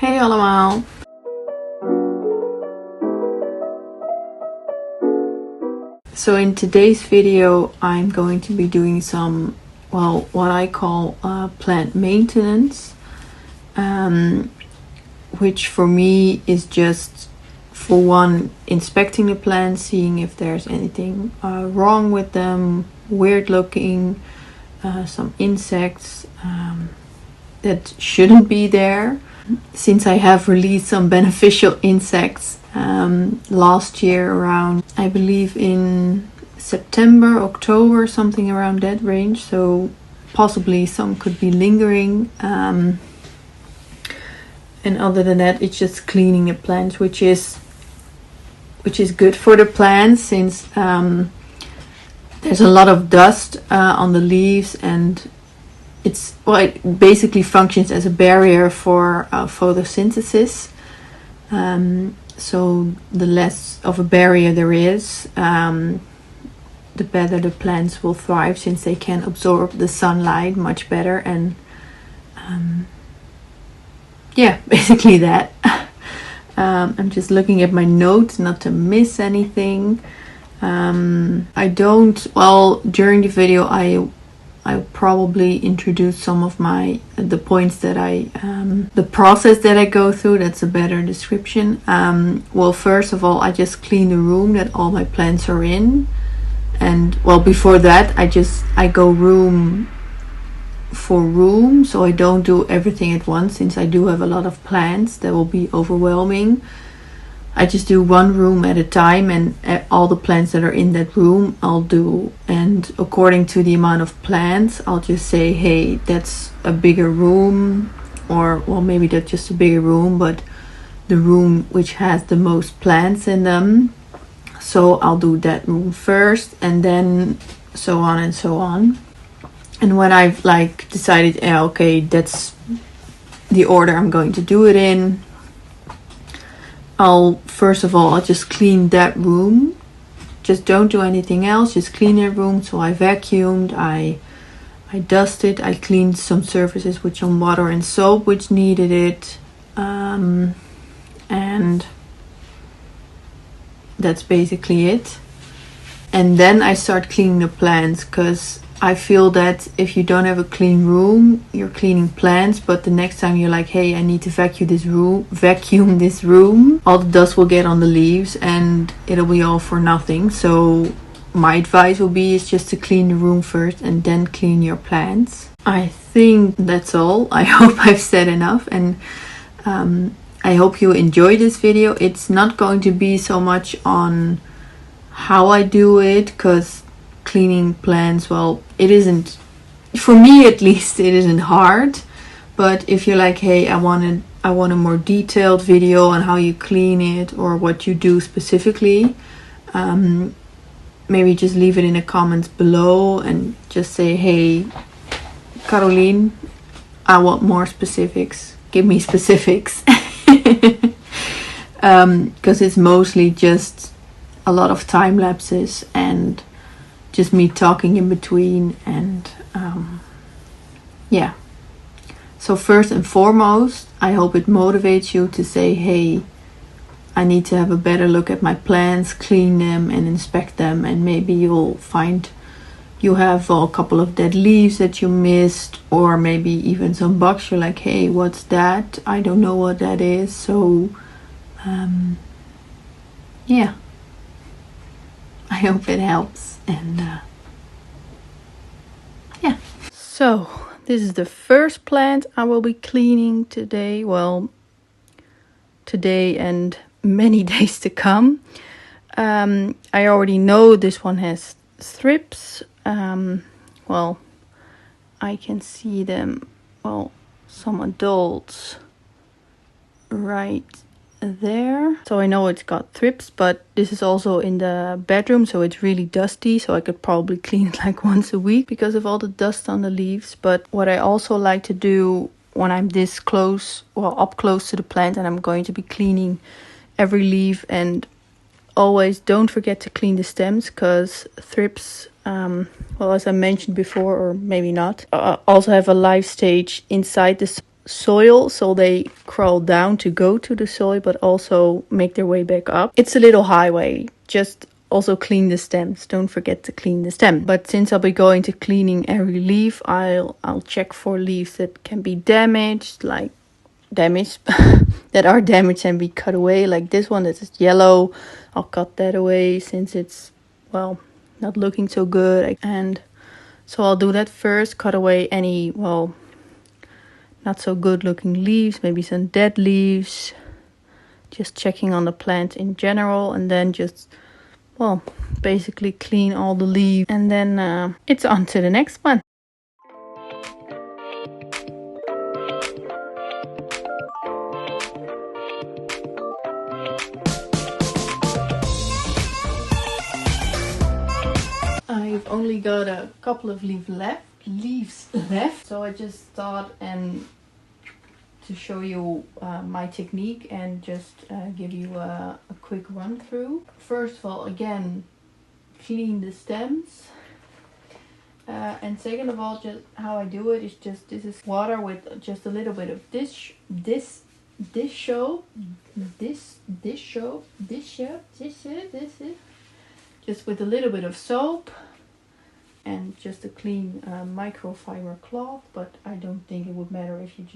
Hey allemaal! So in today's video I'm going to be doing some, well, what I call plant maintenance, which for me is just, for one, inspecting the plants, seeing if there's anything wrong with them, weird looking, some insects that shouldn't be there. Since I have released some beneficial insects last year around, I believe in September, October, something around that range, so possibly some could be lingering, and other than that it's just cleaning the plants, which is good for the plants, since there's a lot of dust on the leaves, and it basically functions as a barrier for photosynthesis. So the less of a barrier there is, the better the plants will thrive, since they can absorb the sunlight much better. And yeah, basically that. I'm just looking at my notes not to miss anything. During the video I'll probably introduce some of the points that the process that I go through. That's a better description. Well, first of all, I just clean the room that all my plants are in. And well, before that, I go room for room, so I don't do everything at once, since I do have a lot of plants that will be overwhelming. I just do one room at a time, and all the plants that are in that room I'll do. And according to the amount of plants, I'll just say, hey, that's a bigger room, or well, maybe that's just a bigger room, but the room which has the most plants in them. So I'll do that room first, and then so on and so on. And when I've decided, okay, that's the order I'm going to do it in, I'll just clean that room. Just don't do anything else, just clean that room. So I vacuumed, I dusted, I cleaned some surfaces with some water and soap which needed it, and that's basically it. And then I start cleaning the plants, because I feel that if you don't have a clean room, you're cleaning plants, but the next time you're like, hey, I need to vacuum this room, all the dust will get on the leaves and it'll be all for nothing. So my advice will be is just to clean the room first and then clean your plants. I think that's all. I hope I've said enough, and I hope you enjoy this video. It's not going to be so much on how I do it, because cleaning plants, well, it isn't, for me at least, it isn't hard. But if you're like, hey, I want a more detailed video on how you clean it or what you do specifically, maybe just leave it in the comments below and just say, hey, Caroline, I want more specifics. Give me specifics. Because it's mostly just a lot of time lapses and just me talking in between, and yeah. So first and foremost, I hope it motivates you to say, hey, I need to have a better look at my plants, clean them and inspect them, and maybe you'll find you have a couple of dead leaves that you missed, or maybe even some bugs. You're like, hey, what's that? I don't know what that is. So yeah, I hope it helps. And yeah, so this is the first plant I will be cleaning today. Well, today and many days to come. I already know this one has thrips. Well, I can see them, well, some adults right there, so I know it's got thrips. But this is also in the bedroom, so it's really dusty, so I could probably clean it like once a week because of all the dust on the leaves. But what I also like to do when I'm this close, well, up close to the plant, and I'm going to be cleaning every leaf, and always don't forget to clean the stems, because thrips, well, as I mentioned before, or maybe not, also have a life stage inside soil, so they crawl down to go to the soil, but also make their way back up. It's a little highway. Just also clean the stems. Don't forget to clean the stem. But since I'll be going to cleaning every leaf, I'll check for leaves that can be damaged, like damaged that are damaged and be cut away. Like this one that is yellow, I'll cut that away since it's, well, not looking so good. And so I'll do that first, cut away any, well, not so good looking leaves, maybe some dead leaves. Just checking on the plant in general, and then just, well, basically clean all the leaves, and then it's on to the next one. I've only got a couple of leaves left, so I just thought to show you my technique and just give you a quick run through. First of all, again, clean the stems. And second of all, just how I do it is just, this is water with just a little bit of dish soap, just with a little bit of soap and just a clean microfiber cloth. But I don't think it would matter if you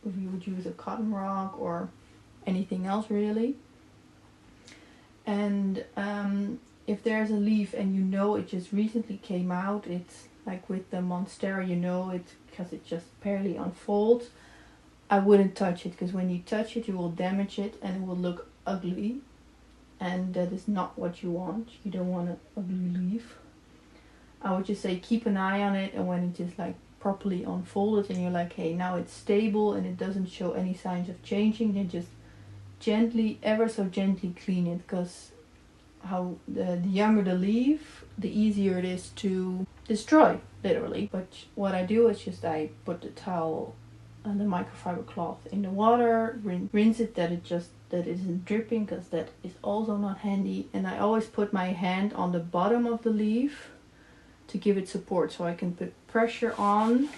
would use a cotton rag or anything else really. And if there's a leaf and you know it just recently came out, it's like with the Monstera, you know it because it just barely unfolds, I wouldn't touch it, because when you touch it you will damage it and it will look ugly, and that is not what you want. You don't want an ugly leaf. I would just say keep an eye on it, and when it is like properly unfolded and you're like, hey, now it's stable and it doesn't show any signs of changing, then just gently, ever so gently clean it, because how the younger the leaf, the easier it is to destroy, literally. But what I do is just I put the towel and the microfiber cloth in the water, rinse it that it isn't dripping, because that is also not handy. And I always put my hand on the bottom of the leaf to give it support, so I can put pressure on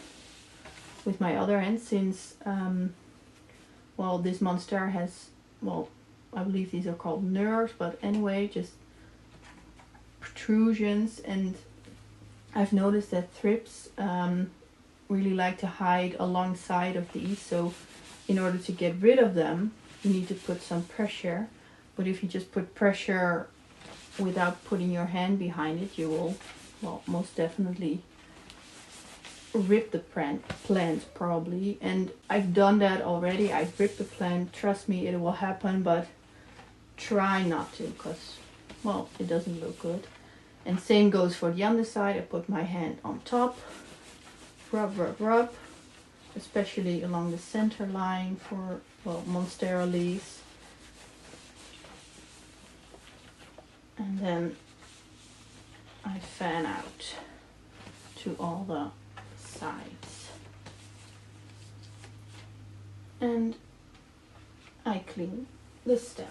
with my other hand, since well, this Monstera has, well, I believe these are called nerves, but anyway, just protrusions. And I've noticed that thrips really like to hide alongside of these, so in order to get rid of them you need to put some pressure. But if you just put pressure without putting your hand behind it, you will, well, most definitely rip the plant probably. And I've done that already. I've ripped the plant. Trust me, it will happen, but try not to, because, well, it doesn't look good. And same goes for the underside. I put my hand on top, rub, especially along the center line for, well, Monstera leaves. And then I fan out to all the sides. And I clean the stem.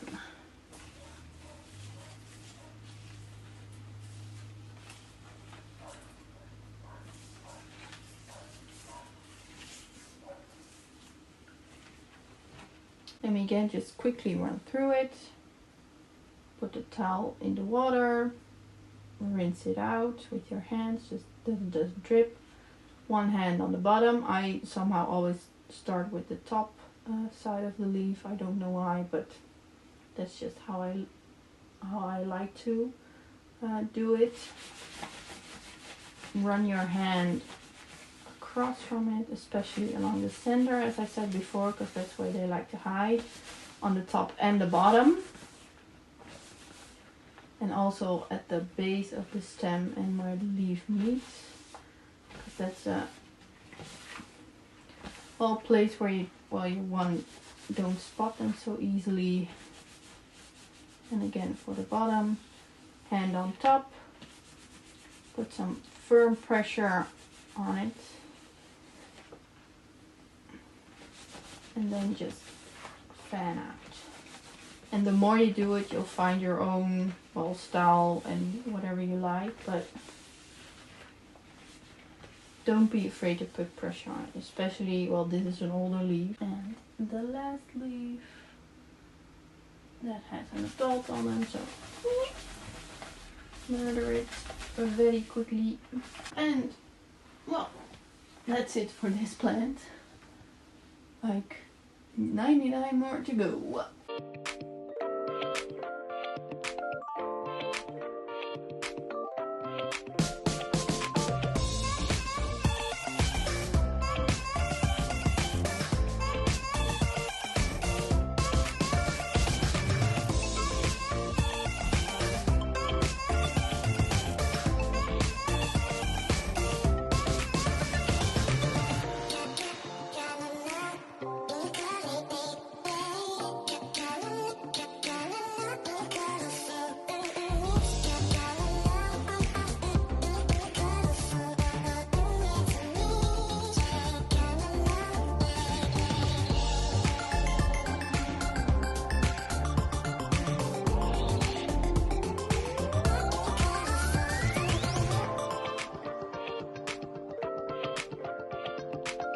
And again, just quickly run through it. Put the towel in the water. Rinse it out with your hands, just that it doesn't drip. One hand on the bottom. I somehow always start with the top side of the leaf. I don't know why, but that's just how I like to do it. Run your hand across from it, especially along the center, as I said before, because that's where they like to hide, on the top and the bottom. And also at the base of the stem and where the leaf meets, because that's a, well, place where you don't spot them so easily. And again for the bottom, hand on top, put some firm pressure on it, and then just fan out. And the more you do it, you'll find your own, well, style and whatever you like. But don't be afraid to put pressure on it, especially, well, this is an older leaf. And the last leaf that has an adult on them, so murder it very quickly. And well, that's it for this plant. Like 99 more to go.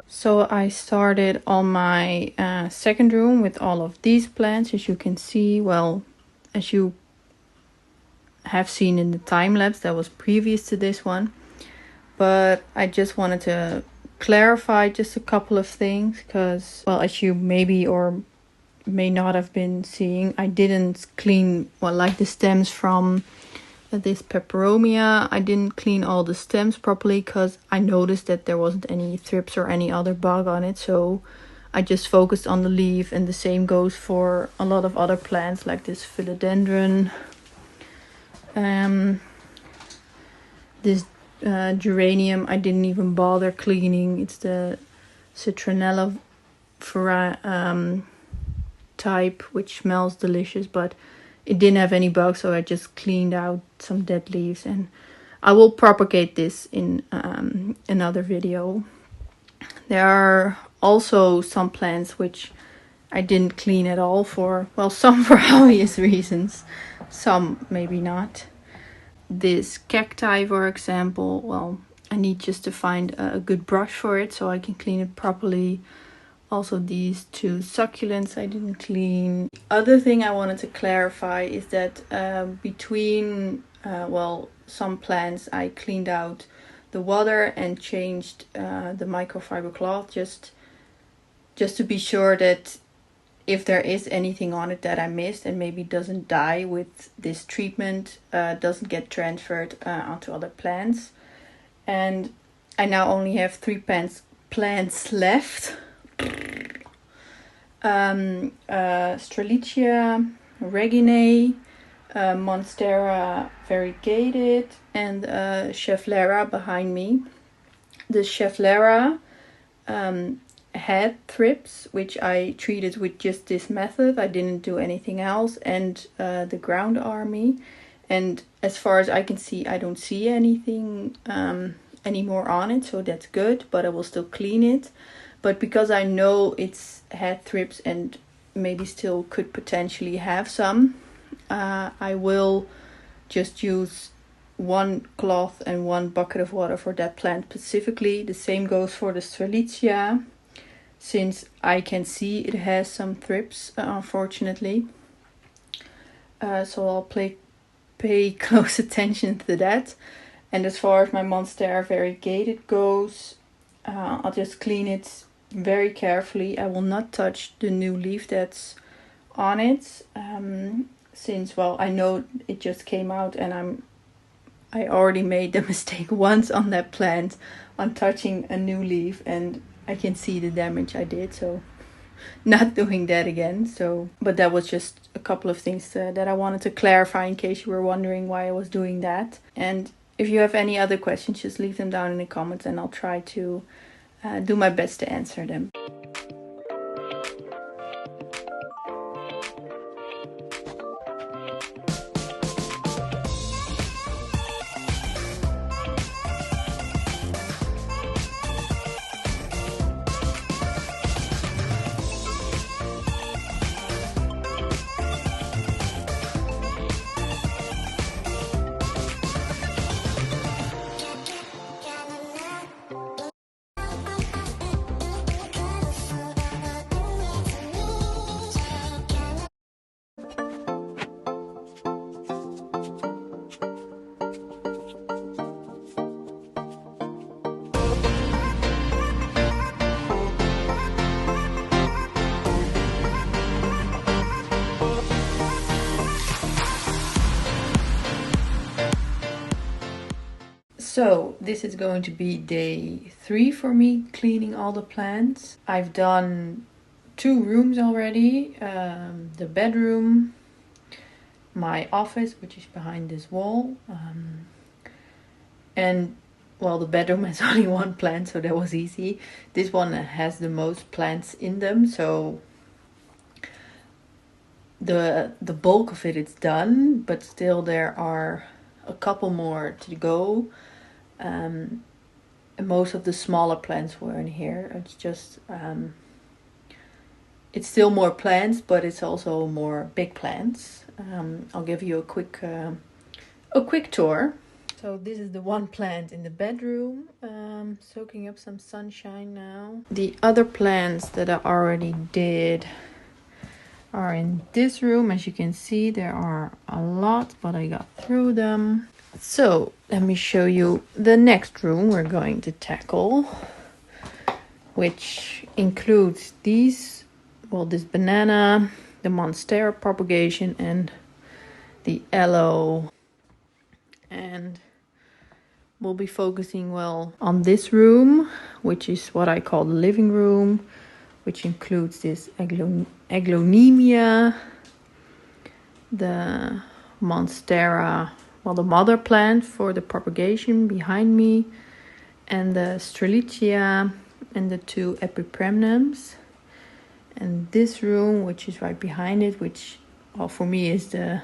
So I started on my second room with all of these plants. As you can see, well, as you have seen in the time lapse that was previous to this one. But I just wanted to clarify just a couple of things because, well, as you maybe or may not have been seeing, I didn't clean, well, like the stems from this peperomia. I didn't clean all the stems properly because I noticed that there wasn't any thrips or any other bug on it, so I just focused on the leaf. And the same goes for a lot of other plants like this philodendron, this geranium I didn't even bother cleaning. It's the citronella type, which smells delicious, but it didn't have any bugs, so I just cleaned out some dead leaves. And I will propagate this in another video. There are also some plants which I didn't clean at all for, well, some for obvious reasons, some maybe not. This cacti, for example, well, I need just to find a good brush for it so I can clean it properly. Also these two succulents I didn't clean. Other thing I wanted to clarify is that between, well, some plants I cleaned out the water and changed the microfiber cloth just to be sure that if there is anything on it that I missed and maybe doesn't die with this treatment, doesn't get transferred onto other plants. And I now only have 3 plants left. Strelitzia, Reginae, Monstera variegated, and Schefflera behind me. The Schefflera had thrips, which I treated with just this method. I didn't do anything else. And the ground army. And as far as I can see, I don't see anything anymore on it, so that's good, but I will still clean it. But because I know it's had thrips and maybe still could potentially have some, I will just use 1 cloth and 1 bucket of water for that plant specifically. The same goes for the Strelitzia, since I can see it has some thrips, unfortunately. So I'll pay close attention to that. And as far as my Monstera variegated goes, I'll just clean it very carefully. I will not touch the new leaf that's on it, since, well, I know it just came out and I already made the mistake once on that plant on touching a new leaf, and I can see the damage I did, so not doing that again. So, but that was just a couple of things that I wanted to clarify in case you were wondering why I was doing that. And if you have any other questions, just leave them down in the comments and I'll try to do my best to answer them. So this is going to be day 3 for me cleaning all the plants. I've done 2 rooms already. The bedroom, my office, which is behind this wall. And well, the bedroom has only 1 plant, so that was easy. This one has the most plants in them, so the bulk of it is done, but still there are a couple more to go. And most of the smaller plants were in here. It's just it's still more plants, but it's also more big plants. I'll give you a quick tour. So this is the 1 plant in the bedroom, soaking up some sunshine now. The other plants that I already did are in this room. As you can see, there are a lot, but I got through them. So let me show you the next room we're going to tackle, which includes these, well, this banana, the monstera propagation, and the aloe. And we'll be focusing well on this room, which is what I call the living room, which includes this aglaonemia, the monstera, well, the mother plant for the propagation behind me, and the strelitzia and the 2 epipremnums. And this room, which is right behind it, which, well, for me is the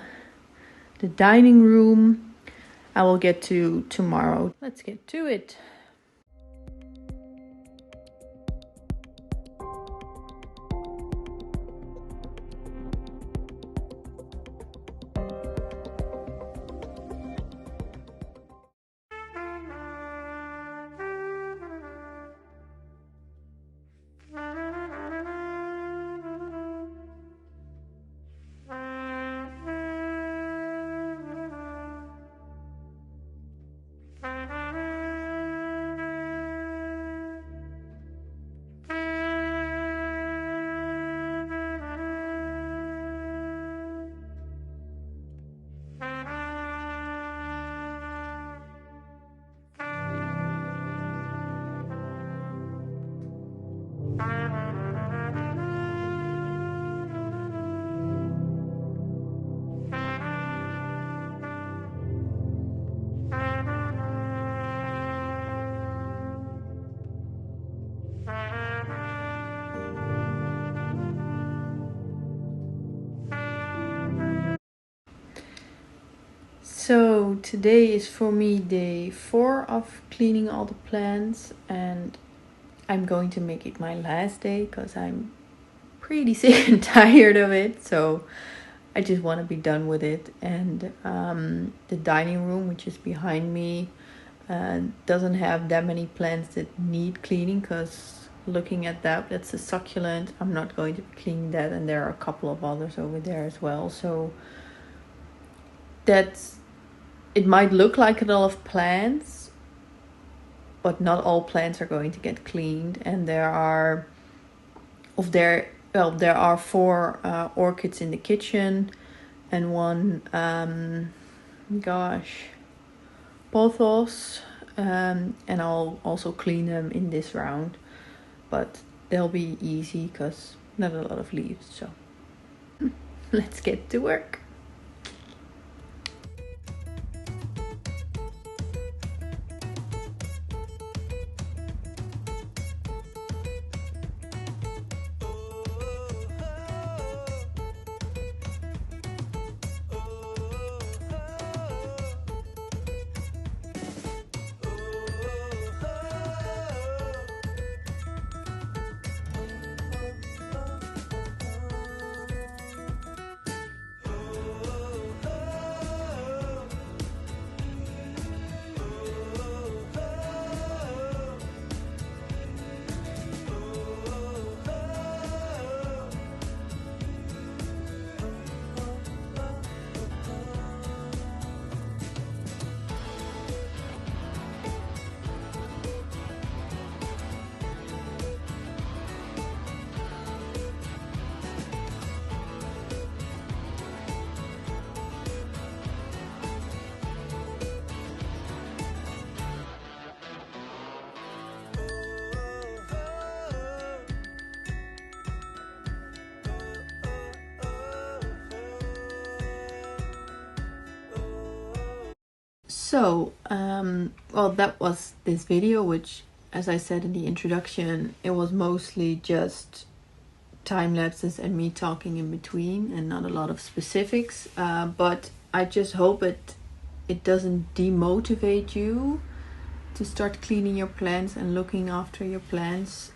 dining room, I will get to tomorrow. Let's get to it. So today is for me day 4 of cleaning all the plants, and I'm going to make it my last day because I'm pretty sick and tired of it. So I just want to be done with it. And the dining room, which is behind me, doesn't have that many plants that need cleaning, because looking at that, that's a succulent. I'm not going to be cleaning that, and there are a couple of others over there as well. So it might look like a lot of plants, but not all plants are going to get cleaned. And there are 4 orchids in the kitchen, and 1 pothos, and I'll also clean them in this round, but they'll be easy because not a lot of leaves. So let's get to work. So, well, that was this video, which, as I said in the introduction, it was mostly just time lapses and me talking in between and not a lot of specifics. But I just hope it doesn't demotivate you to start cleaning your plants and looking after your plants.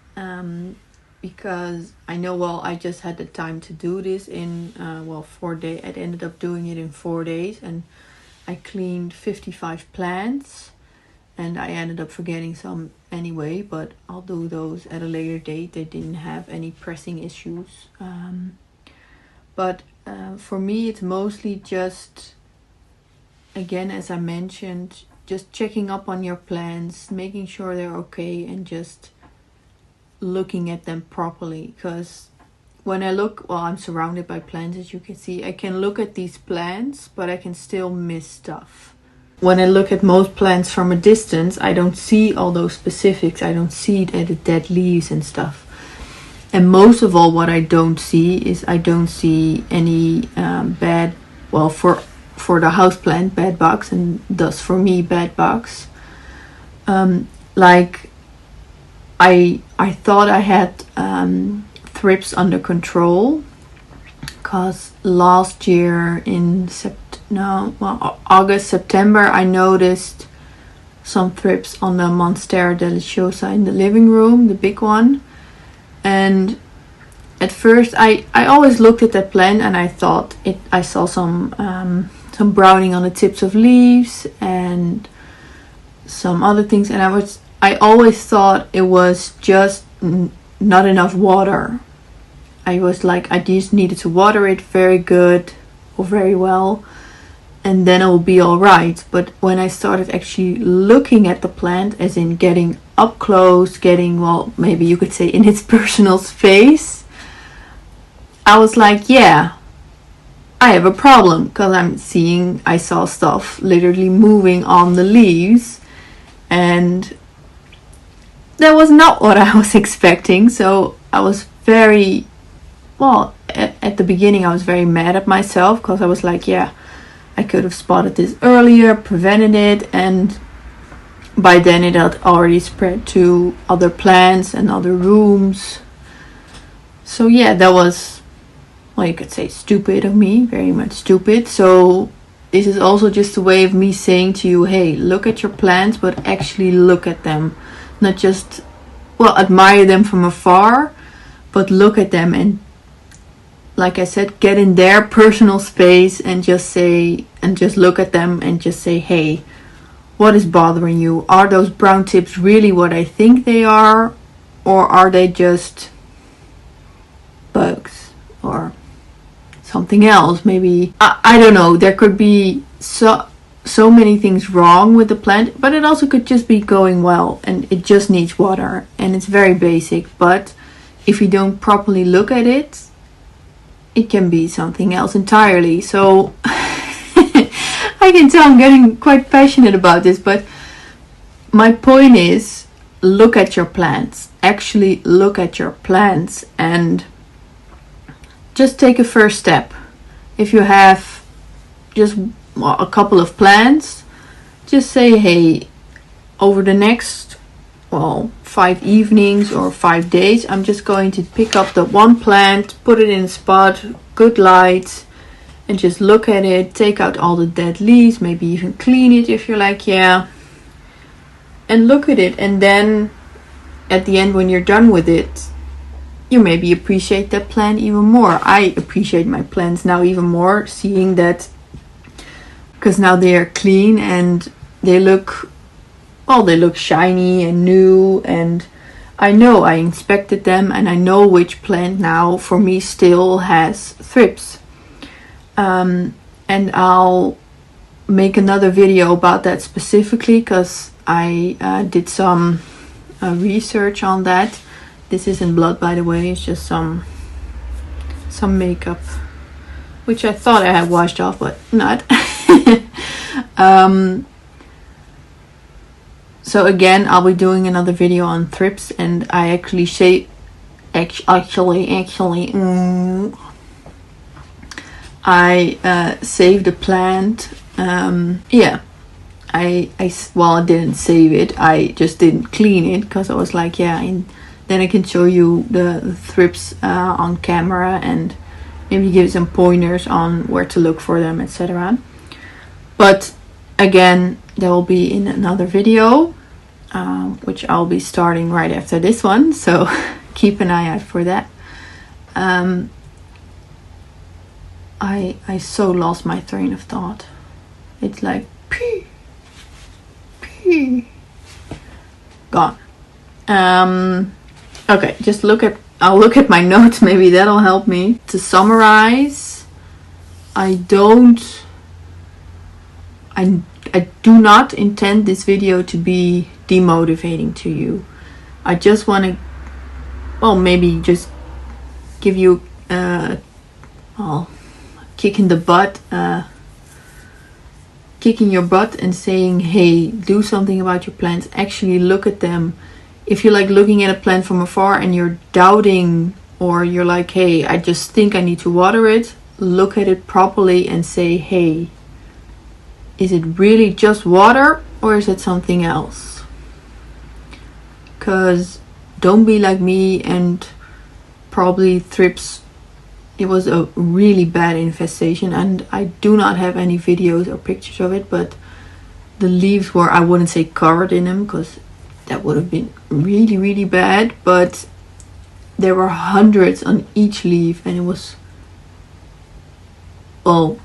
Because I know, well, I just had the time to do this in 4 days. I ended up doing it in 4 days, and I cleaned 55 plants, and I ended up forgetting some anyway, but I'll do those at a later date. They didn't have any pressing issues. But for me, it's mostly just, again, as I mentioned, just checking up on your plants, making sure they're okay, and just looking at them properly. Because when I look, well, I'm surrounded by plants, as you can see. I can look at these plants, but I can still miss stuff. When I look at most plants from a distance, I don't see all those specifics. I don't see the dead leaves and stuff. And most of all, what I don't see is I don't see any bad, well, for the houseplant, bad bugs, and thus for me, bad bugs. Like I thought I had thrips under control, because last year in August, September, I noticed some thrips on the Monstera deliciosa in the living room, the big one. And at first I always looked at that plant and I thought I saw some browning on the tips of leaves and some other things, and I always thought it was just not enough water. I was like, I just needed to water it very good or very well, and then it will be all right. But when I started actually looking at the plant, as in getting up close, getting, well, maybe you could say in its personal space, I was like, yeah, I have a problem, because I saw stuff literally moving on the leaves, and that was not what I was expecting. So I was very, well, at the beginning I was very mad at myself, because I was like, yeah, I could have spotted this earlier, prevented it, and by then it had already spread to other plants and other rooms. So yeah, that was, well, you could say stupid of me, very much stupid. So this is also just a way of me saying to you, hey, look at your plants, but actually look at them. Not just, well, admire them from afar, but look at them and, like I said, get in their personal space and just look at them and just say, hey, what is bothering you? Are those brown tips really what I think they are? Or are they just bugs or something else? Maybe, I don't know. There could be so many things wrong with the plant, but it also could just be going well and it just needs water, and it's very basic. But if you don't properly look at it, it can be something else entirely. So I can tell I'm getting quite passionate about this, but my point is, look at your plants. Actually look at your plants and just take a first step. If you have just a couple of plants, just say, hey, over the next 5 evenings or 5 days, I'm just going to pick up the one plant, put it in a spot, good light, and just look at it, take out all the dead leaves, maybe even clean it if you're like, yeah, and look at it. And then at the end, when you're done with it, you maybe appreciate that plant even more. I appreciate my plants now even more, seeing that, because now they are clean and they look shiny and new, and I know I inspected them and I know which plant now for me still has thrips. And I'll make another video about that specifically, because I did some research on that. This isn't blood, by the way, it's just some makeup, which I thought I had washed off, but not. So again, I'll be doing another video on thrips, and I actually saved a plant. well, I didn't save it. I just didn't clean it because I was like, yeah, then I can show you the thrips on camera and maybe give some pointers on where to look for them, etc. But again, they will be in another video, which I'll be starting right after this one. So keep an eye out for that. I so lost my train of thought. It's like gone. Okay, I'll look at my notes, maybe that'll help me. To summarize, I do not intend this video to be demotivating to you. I just want to, well, maybe just give you kicking your butt and saying, hey, do something about your plants. Actually look at them. If you're like looking at a plant from afar and you're doubting, or you're like, hey, I just think I need to water it, look at it properly and say, hey, is it really just water or is it something else? Because don't be like me and probably thrips. It was a really bad infestation, and I do not have any videos or pictures of it, but the leaves were, I wouldn't say covered in them because that would have been really, really bad, but there were hundreds on each leaf, and it was, well,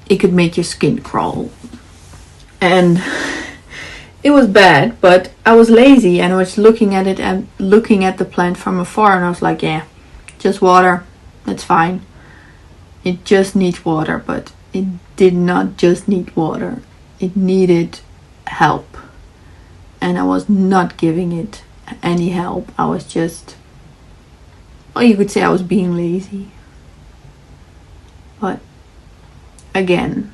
it could make your skin crawl. And it was bad, but I was lazy and I was looking at it and looking at the plant from afar, and I was like, yeah, just water. That's fine. It just needs water, but it did not just need water. It needed help. And I was not giving it any help. I was just, well, you could say I was being lazy. But again,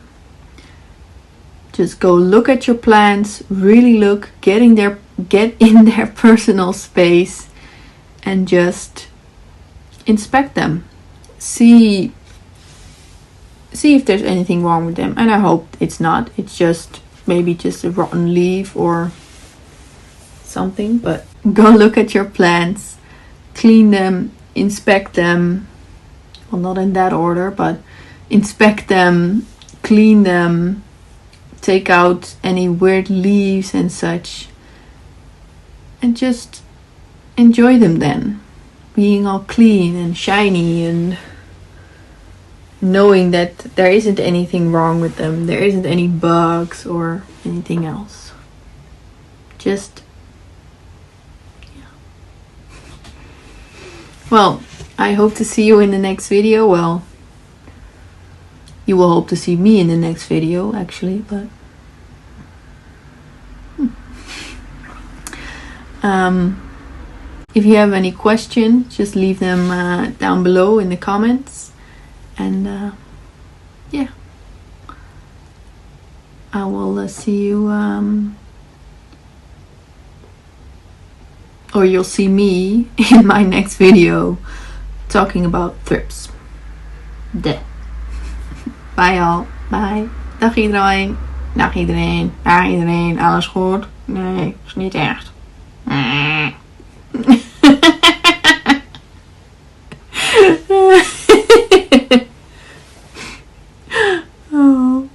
just go look at your plants, really look, get in their personal space and just inspect them. See if there's anything wrong with them, and I hope it's not. It's just maybe just a rotten leaf or something. But go look at your plants, clean them, inspect them. Well, not in that order, but inspect them, clean them, take out any weird leaves and such, and just enjoy them then. Being all clean and shiny and knowing that there isn't anything wrong with them. There isn't any bugs or anything else. Just, yeah. Well, I hope to see you in the next video. Well, you will hope to see me in the next video, actually, but if you have any questions, just leave them down below in the comments. And yeah, I will see you, or you'll see me in my next video talking about thrips. Bye all. Bye. Dag iedereen. Dag iedereen. Dag iedereen. Alles goed? Nee, is niet echt. Oh.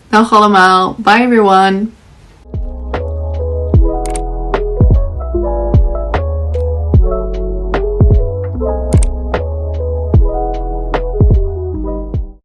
Dag allemaal. Bye everyone.